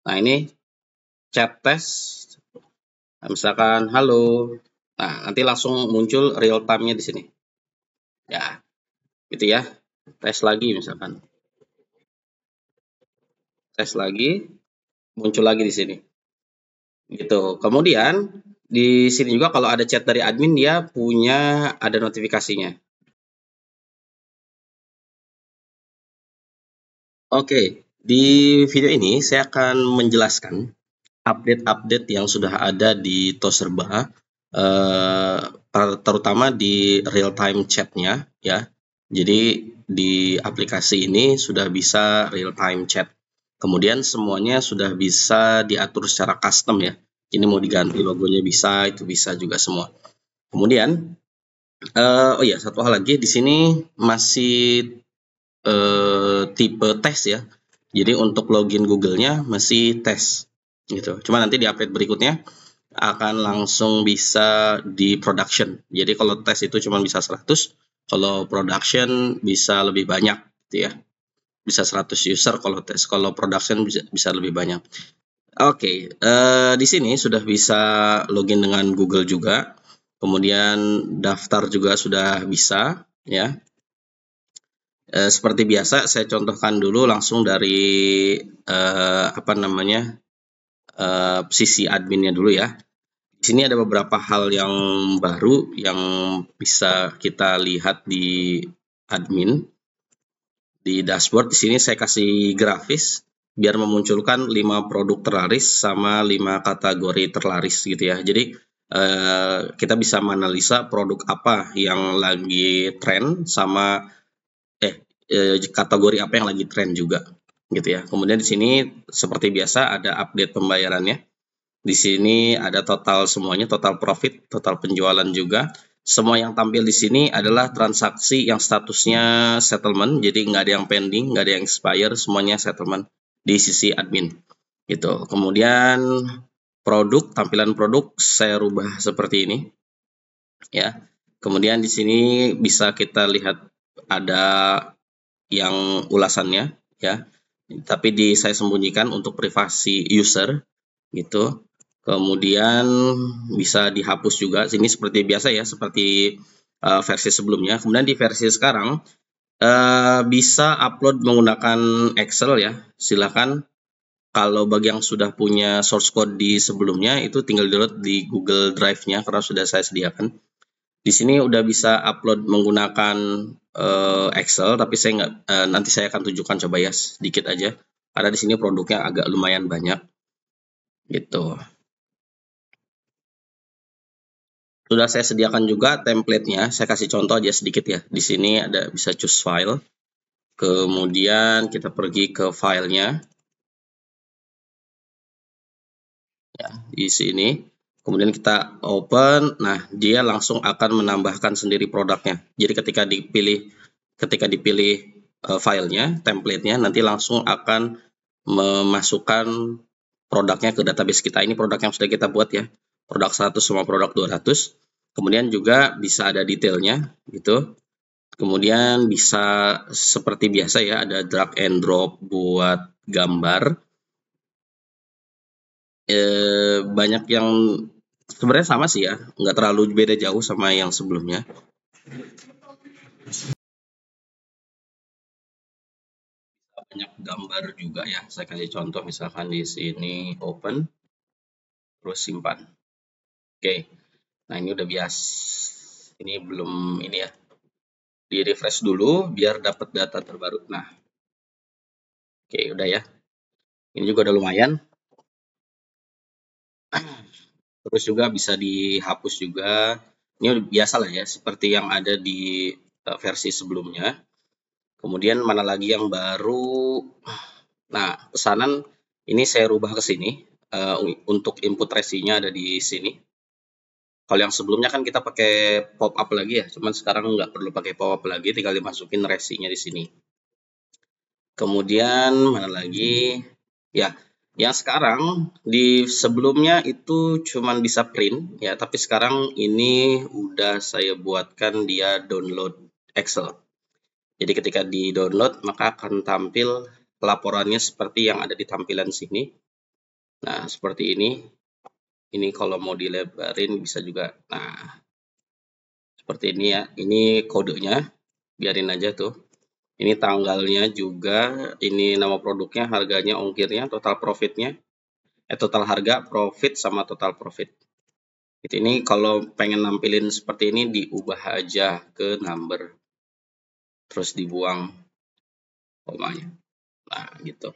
Nah, ini chat test. Nah, misalkan halo. Nah, nanti langsung muncul real time-nya di sini. Ya, gitu ya. Tes lagi misalkan. Tes lagi, muncul lagi di sini. Gitu. Kemudian di sini juga kalau ada chat dari admin dia punya ada notifikasinya. Oke, di video ini saya akan menjelaskan update-update yang sudah ada di Toserba, terutama di real time chat-nya ya. Jadi di aplikasi ini sudah bisa real time chat. Kemudian semuanya sudah bisa diatur secara custom ya. Ini mau diganti logonya bisa, itu bisa juga semua. Kemudian oh ya, satu hal lagi di sini masih tipe tes ya. Jadi untuk login Google-nya masih tes gitu. Cuma nanti di update berikutnya akan langsung bisa di production. Jadi kalau tes itu cuma bisa 100, kalau production bisa lebih banyak gitu ya. Bisa 100 user kalau tes, kalau production bisa lebih banyak. Oke, di sini sudah bisa login dengan Google juga. Kemudian daftar juga sudah bisa ya. Seperti biasa saya contohkan dulu langsung dari sisi adminnya dulu ya. Di sini ada beberapa hal yang baru yang bisa kita lihat di admin. Di dashboard di sini saya kasih grafis biar memunculkan 5 produk terlaris sama 5 kategori terlaris gitu ya. Jadi kita bisa menganalisa produk apa yang lagi tren sama kategori apa yang lagi tren juga gitu ya. Kemudian di sini seperti biasa ada update pembayarannya. Di sini ada total semuanya, total profit, total penjualan juga. Semua yang tampil di sini adalah transaksi yang statusnya settlement, jadi nggak ada yang pending, nggak ada yang expire, semuanya settlement di sisi admin. Gitu. Kemudian produk, tampilan produk saya rubah seperti ini, ya. Kemudian di sini bisa kita lihat ada yang ulasannya ya, tapi saya sembunyikan untuk privasi user gitu. Kemudian bisa dihapus juga, sini seperti biasa ya, seperti versi sebelumnya. Kemudian di versi sekarang bisa upload menggunakan Excel ya, silakan. Kalau bagi yang sudah punya source code di sebelumnya itu tinggal download di Google Drive-nya karena sudah saya sediakan. Di sini udah bisa upload menggunakan Excel, tapi saya nggak, nanti saya akan tunjukkan coba ya sedikit aja, karena di sini produknya agak lumayan banyak, gitu. Sudah saya sediakan juga template-nya, saya kasih contoh aja sedikit ya. Di sini ada bisa choose file, kemudian kita pergi ke filenya, ya di sini. Kemudian kita open, nah dia langsung akan menambahkan sendiri produknya. Jadi ketika dipilih filenya, template-nya, nanti langsung akan memasukkan produknya ke database kita. Ini produk yang sudah kita buat ya, produk 100 sama produk 200. Kemudian juga bisa ada detailnya gitu. Kemudian bisa seperti biasa ya, ada drag and drop buat gambar. Banyak yang sebenarnya sama sih ya, nggak terlalu beda jauh sama yang sebelumnya. Banyak gambar juga ya, saya kasih contoh misalkan di sini open, terus simpan. Oke, nah ini udah biasa, ini belum ini ya, di refresh dulu biar dapat data terbaru. Nah, oke udah ya, ini juga udah lumayan. Terus juga bisa dihapus juga. Ini udah biasa lah ya, seperti yang ada di versi sebelumnya. Kemudian mana lagi yang baru? Nah, pesanan ini saya rubah ke sini. Untuk input resinya ada di sini. Kalau yang sebelumnya kan kita pakai pop up lagi ya, cuman sekarang nggak perlu pakai pop up lagi, tinggal dimasukin resinya di sini. Kemudian mana lagi? Ya, yang sekarang di sebelumnya itu cuman bisa print ya, tapi sekarang ini udah saya buatkan dia download Excel. Jadi ketika di download maka akan tampil laporannya seperti yang ada di tampilan sini. Nah, seperti ini. Ini kalau mau dilebarin bisa juga. Nah, seperti ini ya. Ini kodenya. Biarin aja tuh. Ini tanggalnya juga. Ini nama produknya, harganya, ongkirnya, total profitnya. Total harga, profit, sama total profit. Ini kalau pengen nampilin seperti ini, diubah aja ke number. Terus dibuang komanya. Nah, gitu.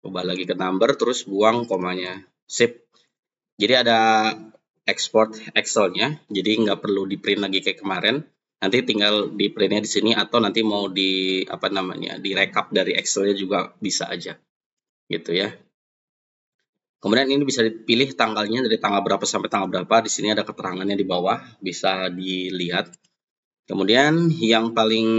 Ubah lagi ke number, terus buang komanya. Sip. Jadi ada export Excel-nya, jadi nggak perlu di print lagi kayak kemarin. Nanti tinggal di printnya di sini, atau nanti mau di apa namanya, di rekap dari Excel-nya juga bisa aja, gitu ya. Kemudian ini bisa dipilih tanggalnya dari tanggal berapa sampai tanggal berapa. Di sini ada keterangannya di bawah, bisa dilihat. Kemudian yang paling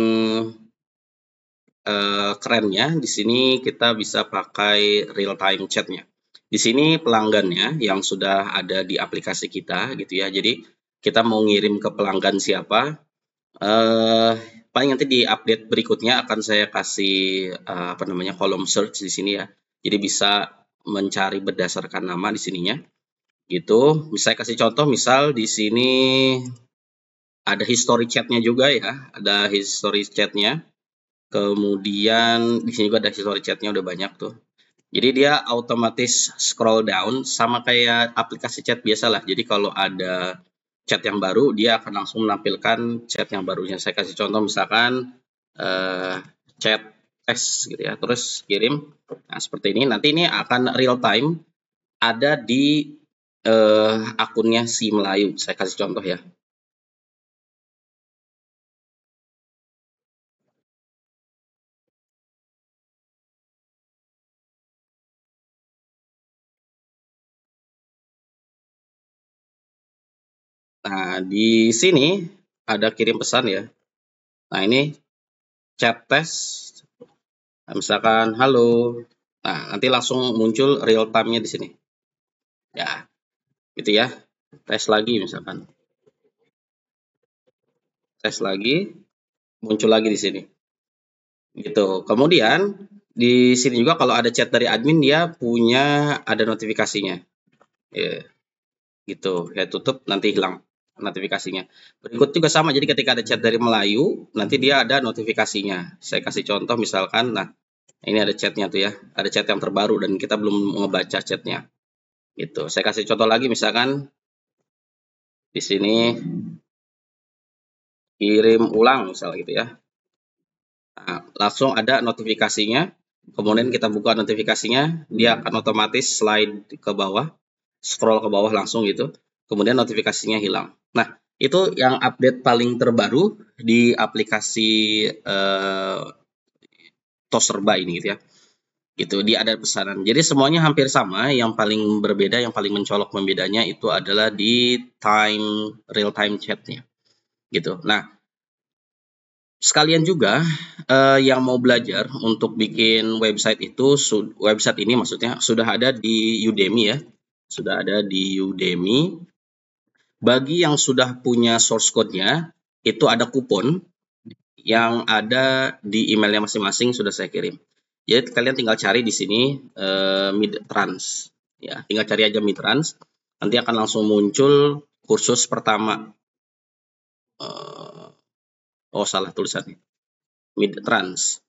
kerennya di sini kita bisa pakai real time chat-nya. Di sini pelanggannya yang sudah ada di aplikasi kita gitu ya. Jadi kita mau ngirim ke pelanggan siapa, paling nanti di update berikutnya akan saya kasih apa namanya, kolom search di sini ya. Jadi bisa mencari berdasarkan nama di sininya. Gitu. Saya kasih contoh, misal di sini ada history chat-nya juga ya, ada history chat-nya. Kemudian di sini juga ada history chat-nya, udah banyak tuh. Jadi dia otomatis scroll down sama kayak aplikasi chat biasa lah. Jadi kalau ada chat yang baru, dia akan langsung menampilkan chat yang barunya. Saya kasih contoh misalkan chat tes gitu ya, terus kirim. Nah, seperti ini. Nanti ini akan real time ada di akunnya si Melayu. Saya kasih contoh ya. Nah, di sini ada kirim pesan ya. Nah, ini chat tes. Nah, misalkan halo. Nah, nanti langsung muncul real time-nya di sini. Ya, gitu ya. Tes lagi misalkan. Tes lagi, muncul lagi di sini. Gitu. Kemudian di sini juga kalau ada chat dari admin, dia punya ada notifikasinya. Ya, gitu. Ya, tutup nanti hilang notifikasinya. Berikut juga sama. Jadi ketika ada chat dari Melayu, nanti dia ada notifikasinya. Saya kasih contoh misalkan, nah ini ada chatnya tuh ya. Ada chat yang terbaru dan kita belum ngebaca chatnya. Gitu. Saya kasih contoh lagi misalkan di sini kirim ulang misal gitu ya. Nah, langsung ada notifikasinya. Kemudian kita buka notifikasinya, dia akan otomatis slide ke bawah, scroll ke bawah langsung gitu. Kemudian notifikasinya hilang. Nah, itu yang update paling terbaru di aplikasi Toserba ini gitu ya. Gitu, dia ada pesanan. Jadi semuanya hampir sama, yang paling berbeda, yang paling mencolok membedanya itu adalah di real time chatnya. Gitu. Nah, sekalian juga yang mau belajar untuk bikin website itu, website ini maksudnya sudah ada di Udemy ya. Sudah ada di Udemy. Bagi yang sudah punya source code-nya, itu ada kupon yang ada di emailnya masing-masing, sudah saya kirim. Jadi kalian tinggal cari di sini Midtrans. Ya, tinggal cari aja Midtrans. Nanti akan langsung muncul kursus pertama. Oh, salah tulisannya. Midtrans.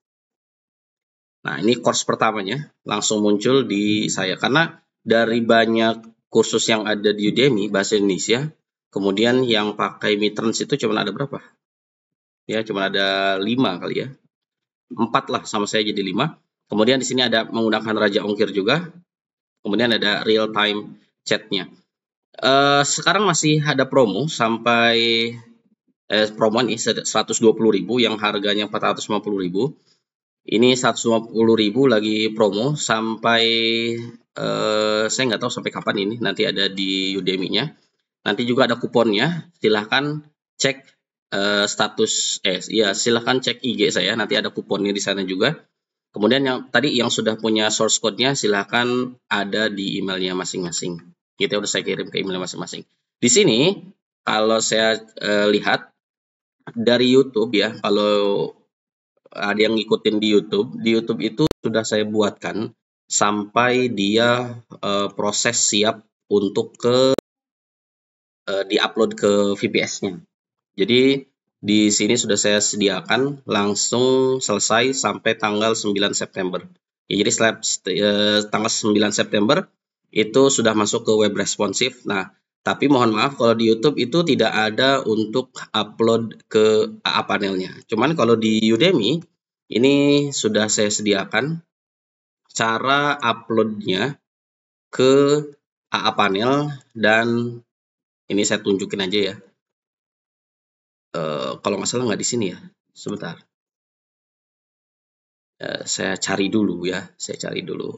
Nah, ini course pertamanya langsung muncul di saya. Karena dari banyak kursus yang ada di Udemy bahasa Indonesia, kemudian yang pakai Midtrans itu cuma ada berapa? Ya, cuma ada 5 kali ya. 4 lah, sama saya jadi 5. Kemudian di sini ada menggunakan Raja Ongkir juga. Kemudian ada real time chatnya. Sekarang masih ada promo sampai promo nih 120.000 yang harganya 450.000. Ini 150.000 lagi promo sampai saya nggak tahu sampai kapan ini, nanti ada di Udemy-nya. Nanti juga ada kuponnya. Silahkan cek status silahkan cek IG saya, nanti ada kuponnya di sana juga. Kemudian yang tadi yang sudah punya source code-nya silahkan ada di emailnya masing-masing. Gitu ya, udah saya kirim ke email masing-masing. Di sini kalau saya lihat dari YouTube ya, kalau ada yang ngikutin di YouTube itu sudah saya buatkan sampai dia proses siap untuk diupload ke VPS-nya. Jadi di sini sudah saya sediakan langsung selesai sampai tanggal 9 September. Ya, jadi tanggal 9 September itu sudah masuk ke web responsif. Nah, tapi mohon maaf kalau di YouTube itu tidak ada untuk upload ke AA panelnya. Cuman kalau di Udemy ini sudah saya sediakan cara uploadnya ke AA panel, dan ini saya tunjukin aja ya. Kalau nggak salah nggak di sini ya. Sebentar. Saya cari dulu ya. Saya cari dulu.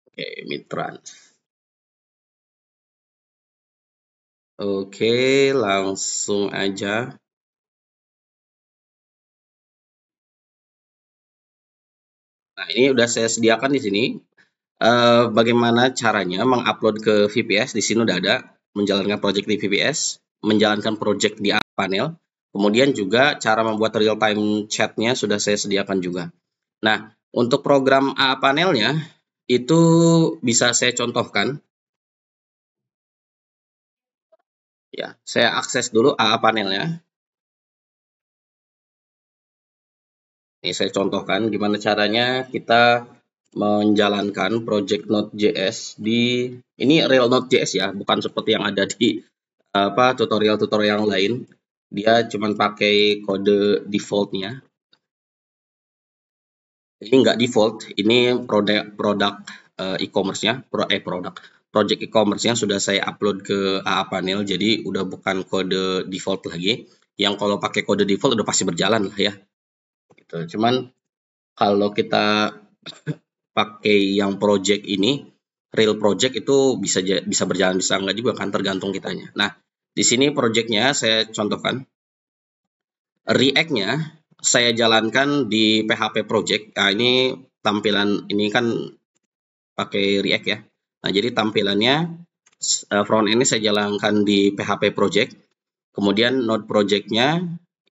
Oke, Mitrans. Oke, langsung aja. Nah, ini udah saya sediakan di sini. Bagaimana caranya mengupload ke VPS? Di sini udah ada menjalankan project di VPS, menjalankan project di panel, kemudian juga cara membuat real time chatnya sudah saya sediakan juga. Nah, untuk program AA panelnya itu bisa saya contohkan. Ya, saya akses dulu AA panelnya. Ini saya contohkan gimana caranya kita menjalankan project Node.js di ini real Node.js ya, bukan seperti yang ada di tutorial-tutorial yang lain. Dia cuma pakai kode defaultnya. Ini nggak default, ini produk e-commerce-nya, project e-commerce-nya sudah saya upload ke AA panel, jadi udah bukan kode default lagi. Yang kalau pakai kode default udah pasti berjalan lah ya. Gitu. Cuman kalau kita pakai yang project ini, real project itu bisa berjalan, bisa enggak juga kan, tergantung kitanya. Nah, di sini projectnya saya contohkan. React-nya saya jalankan di PHP project. Nah, ini tampilan ini kan pakai React ya. Nah, jadi tampilannya front end ini saya jalankan di PHP project. Kemudian node project-nya,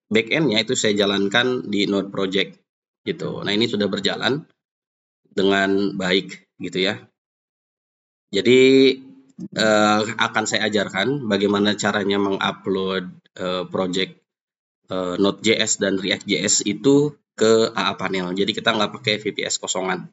back-end-nya itu saya jalankan di node project gitu. Nah, ini sudah berjalan dengan baik gitu ya. Jadi akan saya ajarkan bagaimana caranya mengupload project Node.js dan React.js itu ke AA panel. Jadi kita nggak pakai VPS kosongan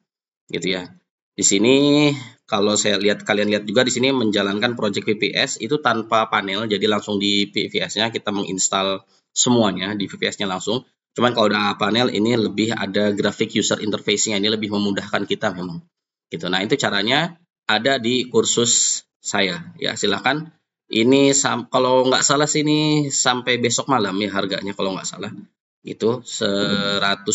gitu ya. Di sini kalau kalian lihat juga di sini menjalankan project VPS itu tanpa panel, jadi langsung di VPS-nya kita menginstal semuanya di VPS-nya langsung. Cuman kalau udah panel ini lebih ada grafik user interface-nya, ini lebih memudahkan kita memang. Gitu. Nah, itu caranya ada di kursus saya. Ya, silakan. Ini kalau nggak salah sini sampai besok malam ya harganya kalau nggak salah. Itu 120.000.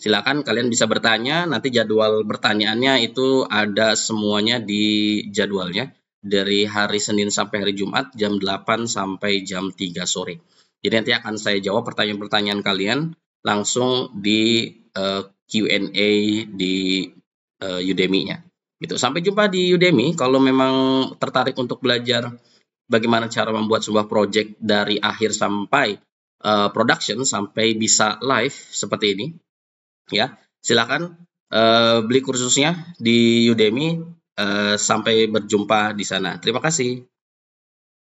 Silakan kalian bisa bertanya, nanti jadwal pertanyaannya itu ada semuanya di jadwalnya dari hari Senin sampai hari Jumat jam 8 sampai jam 3 sore. Jadi nanti akan saya jawab pertanyaan-pertanyaan kalian langsung di Q&A di Udemy-nya. Gitu. Sampai jumpa di Udemy. Kalau memang tertarik untuk belajar bagaimana cara membuat sebuah project dari akhir sampai production sampai bisa live seperti ini, ya silakan beli kursusnya di Udemy. Sampai berjumpa di sana. Terima kasih.